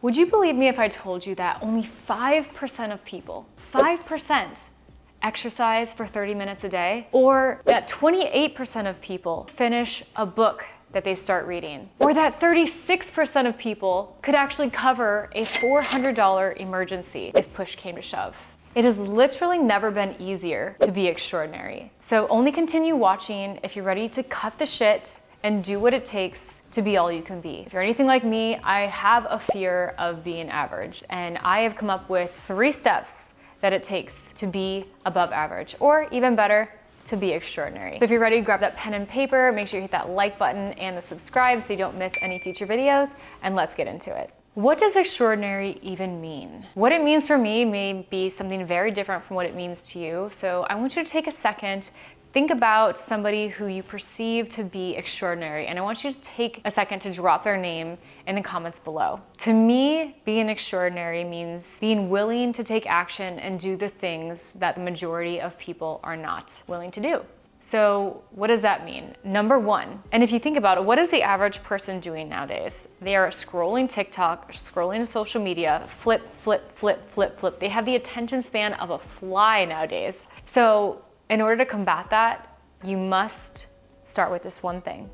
Would you believe me if I told you that only 5% of people, 5%, exercise for 30 minutes a day? Or that 28% of people finish a book that they start reading? Or that 36% of people could actually cover a $400 emergency if push came to shove? It has literally never been easier to be extraordinary. So only continue watching if you're ready to cut the shit and do what it takes to be all you can be. If you're anything like me, I have a fear of being average, and I have come up with 3 steps that it takes to be above average, or even better, to be extraordinary. So if you're ready, grab that pen and paper, make sure you hit that like button and the subscribe so you don't miss any future videos, and let's get into it. What does extraordinary even mean? What it means for me may be something very different from what it means to you, so I want you to take a second. Think about somebody who you perceive to be extraordinary, and I want you to take a second to drop their name in the comments below. To me, being extraordinary means being willing to take action and do the things that the majority of people are not willing to do. So what does that mean? Number 1, and if you think about it, what is the average person doing nowadays? They are scrolling TikTok, scrolling social media, flip, flip, flip, flip, flip. They have the attention span of a fly nowadays. So in order to combat that, you must start with this one thing.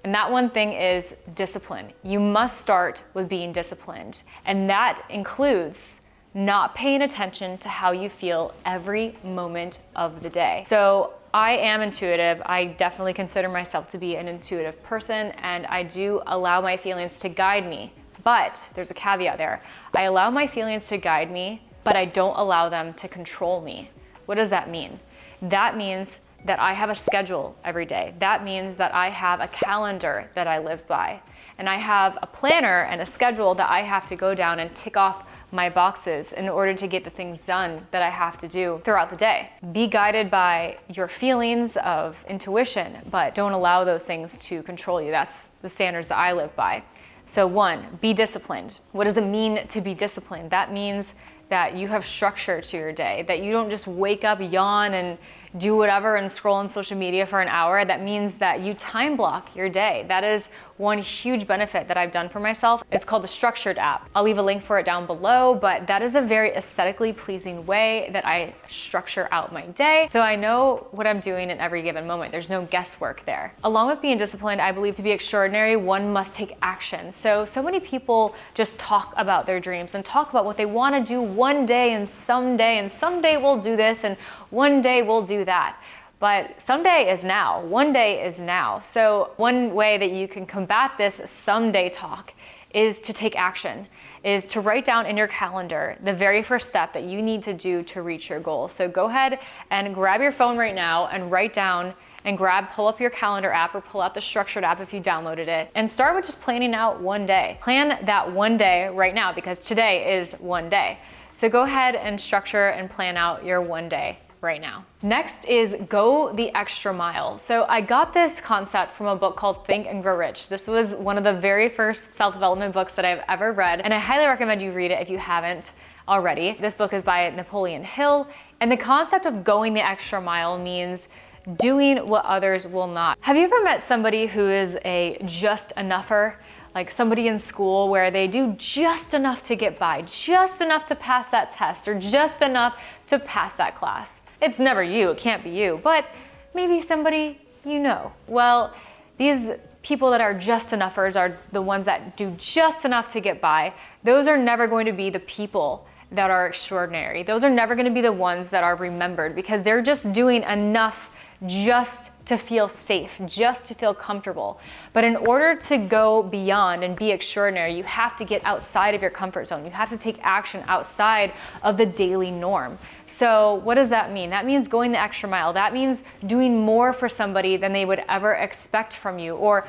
And that one thing is discipline. You must start with being disciplined. And that includes not paying attention to how you feel every moment of the day. So I am intuitive. I definitely consider myself to be an intuitive person, and I do allow my feelings to guide me. But there's a caveat there. I allow my feelings to guide me, but I don't allow them to control me. What does that mean? That means that I have a schedule every day. That means that I have a calendar that I live by. And I have a planner and a schedule that I have to go down and tick off my boxes in order to get the things done that I have to do throughout the day. Be guided by your feelings of intuition, but don't allow those things to control you. That's the standards that I live by. So 1, be disciplined. What does it mean to be disciplined? That means that you have structure to your day, that you don't just wake up, yawn, and do whatever and scroll on social media for an hour. That means that you time block your day. That is one huge benefit that I've done for myself. It's called the Structured app. I'll leave a link for it down below, but that is a very aesthetically pleasing way that I structure out my day, so I know what I'm doing in every given moment. There's no guesswork there. Along with being disciplined, I believe to be extraordinary, one must take action. So many people just talk about their dreams and talk about what they want to do one day and someday we'll do this and one day we'll do that. But someday is now. One day is now. So one way that you can combat this someday talk is to take action, is to write down in your calendar the very first step that you need to do to reach your goal. So go ahead and grab your phone right now and write down and pull up your calendar app or pull out the Structured app if you downloaded it, and start with just planning out one day. Plan that one day right now, because today is one day. So go ahead and structure and plan out your one day right now. Next is go the extra mile. So I got this concept from a book called Think and Grow Rich. This was one of the very first self-development books that I've ever read, and I highly recommend you read it if you haven't already. This book is by Napoleon Hill, and the concept of going the extra mile means doing what others will not. Have you ever met somebody who is a just enougher? Like somebody in school where they do just enough to get by, just enough to pass that test, or just enough to pass that class. It's never you, it can't be you, but maybe somebody you know. Well, these people that are just enougher's are the ones that do just enough to get by. Those are never going to be the people that are extraordinary. Those are never going to be the ones that are remembered, because they're just doing enough just to feel safe, just to feel comfortable. But in order to go beyond and be extraordinary, you have to get outside of your comfort zone. You have to take action outside of the daily norm. So what does that mean? That means going the extra mile. That means doing more for somebody than they would ever expect from you, or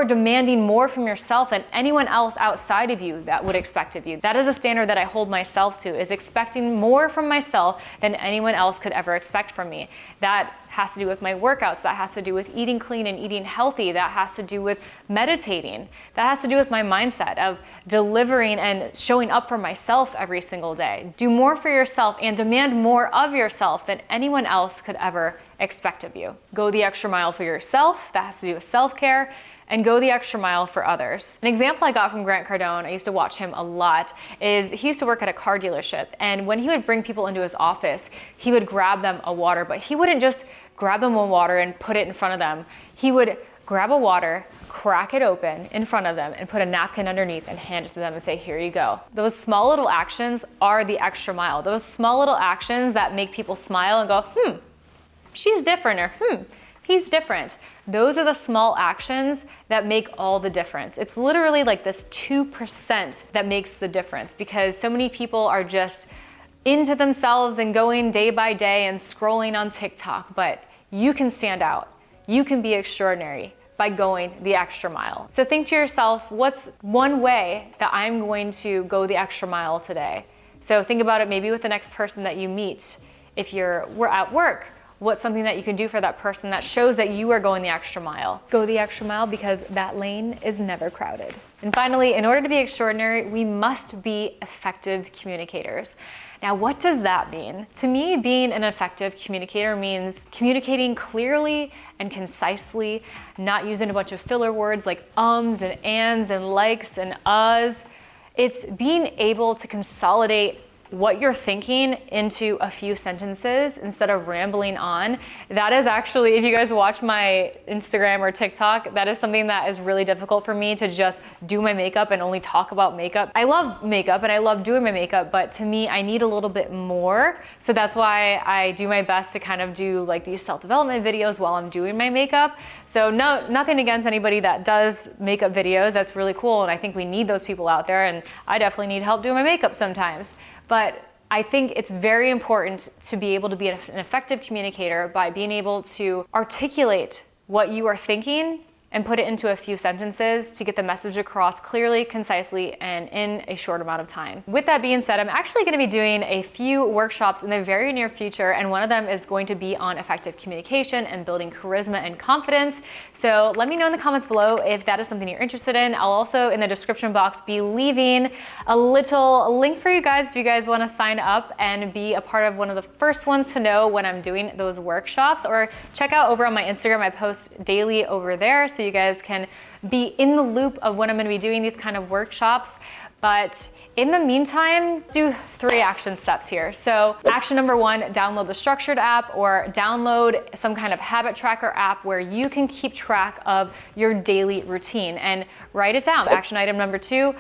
demanding more from yourself than anyone else outside of you that would expect of you. That is a standard that I hold myself to, is expecting more from myself than anyone else could ever expect from me. That has to do with my workouts, that has to do with eating clean and eating healthy, that has to do with meditating, that has to do with my mindset of delivering and showing up for myself every single day. Do more for yourself and demand more of yourself than anyone else could ever expect of you. Go the extra mile for yourself. That has to do with self-care. and go the extra mile for others. An example I got from Grant Cardone, I used to watch him a lot, is he used to work at a car dealership, and when he would bring people into his office, he would grab them a water, but he wouldn't just grab them a water and put it in front of them. He would grab a water, crack it open in front of them, and put a napkin underneath and hand it to them and say, here you go. Those small little actions are the extra mile. Those small little actions that make people smile and go, she's different, or he's different. Those are the small actions that make all the difference. It's literally like this 2% that makes the difference, because so many people are just into themselves and going day by day and scrolling on TikTok, but you can stand out. You can be extraordinary by going the extra mile. So think to yourself, what's one way that I'm going to go the extra mile today? So think about it maybe with the next person that you meet. If we're at work, what's something that you can do for that person that shows that you are going the extra mile? Go the extra mile, because that lane is never crowded. And finally, in order to be extraordinary, we must be effective communicators. Now, what does that mean? To me, being an effective communicator means communicating clearly and concisely, not using a bunch of filler words like ums and ands and likes and uhs. It's being able to consolidate what you're thinking into a few sentences instead of rambling on. That is actually, if you guys watch my Instagram or TikTok, that is something that is really difficult for me, to just do my makeup and only talk about makeup. I love makeup and I love doing my makeup, but to me, I need a little bit more. So that's why I do my best to kind of do like these self-development videos while I'm doing my makeup. So nothing against anybody that does makeup videos. That's really cool. And I think we need those people out there. And I definitely need help doing my makeup sometimes. But I think it's very important to be able to be an effective communicator by being able to articulate what you are thinking and put it into a few sentences to get the message across clearly, concisely, and in a short amount of time. With that being said, I'm actually going to be doing a few workshops in the very near future, and one of them is going to be on effective communication and building charisma and confidence. So let me know in the comments below if that is something you're interested in. I'll also, in the description box, be leaving a little link for you guys if you guys want to sign up and be a part of one of the first ones to know when I'm doing those workshops, or check out over on my Instagram. I post daily over there, so you guys can be in the loop of when I'm going to be doing these kind of workshops. But in the meantime, do 3 action steps here. So action number 1, download the Structured app, or download some kind of habit tracker app where you can keep track of your daily routine and write it down. Action item number 2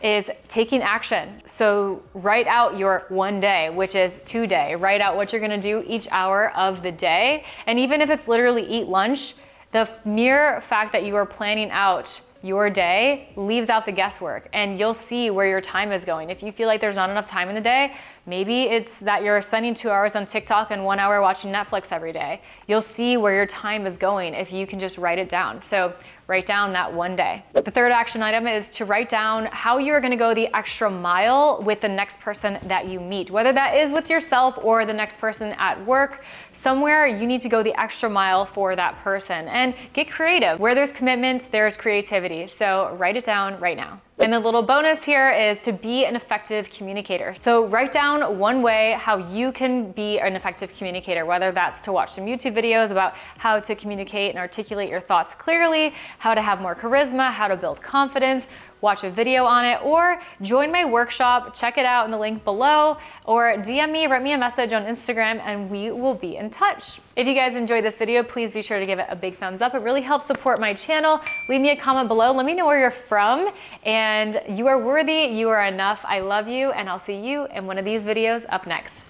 is taking action. So write out your one day, which is today. Write out what you're going to do each hour of the day. And even if it's literally eat lunch, the mere fact that you are planning out your day leaves out the guesswork, and you'll see where your time is going. If you feel like there's not enough time in the day, maybe it's that you're spending 2 hours on TikTok and 1 hour watching Netflix every day. You'll see where your time is going if you can just write it down. So write down that one day. The third action item is to write down how you're going to go the extra mile with the next person that you meet, whether that is with yourself or the next person at work. Somewhere you need to go the extra mile for that person, and get creative. Where there's commitment, there's creativity. So write it down right now. And the little bonus here is to be an effective communicator. So write down one way how you can be an effective communicator, whether that's to watch some YouTube videos about how to communicate and articulate your thoughts clearly, how to have more charisma, how to build confidence, watch a video on it, or join my workshop. Check it out in the link below, or DM me, write me a message on Instagram, and we will be in touch. If you guys enjoyed this video, please be sure to give it a big thumbs up. It really helps support my channel. Leave me a comment below. Let me know where you're from, and you are worthy, you are enough. I love you, and I'll see you in one of these videos up next.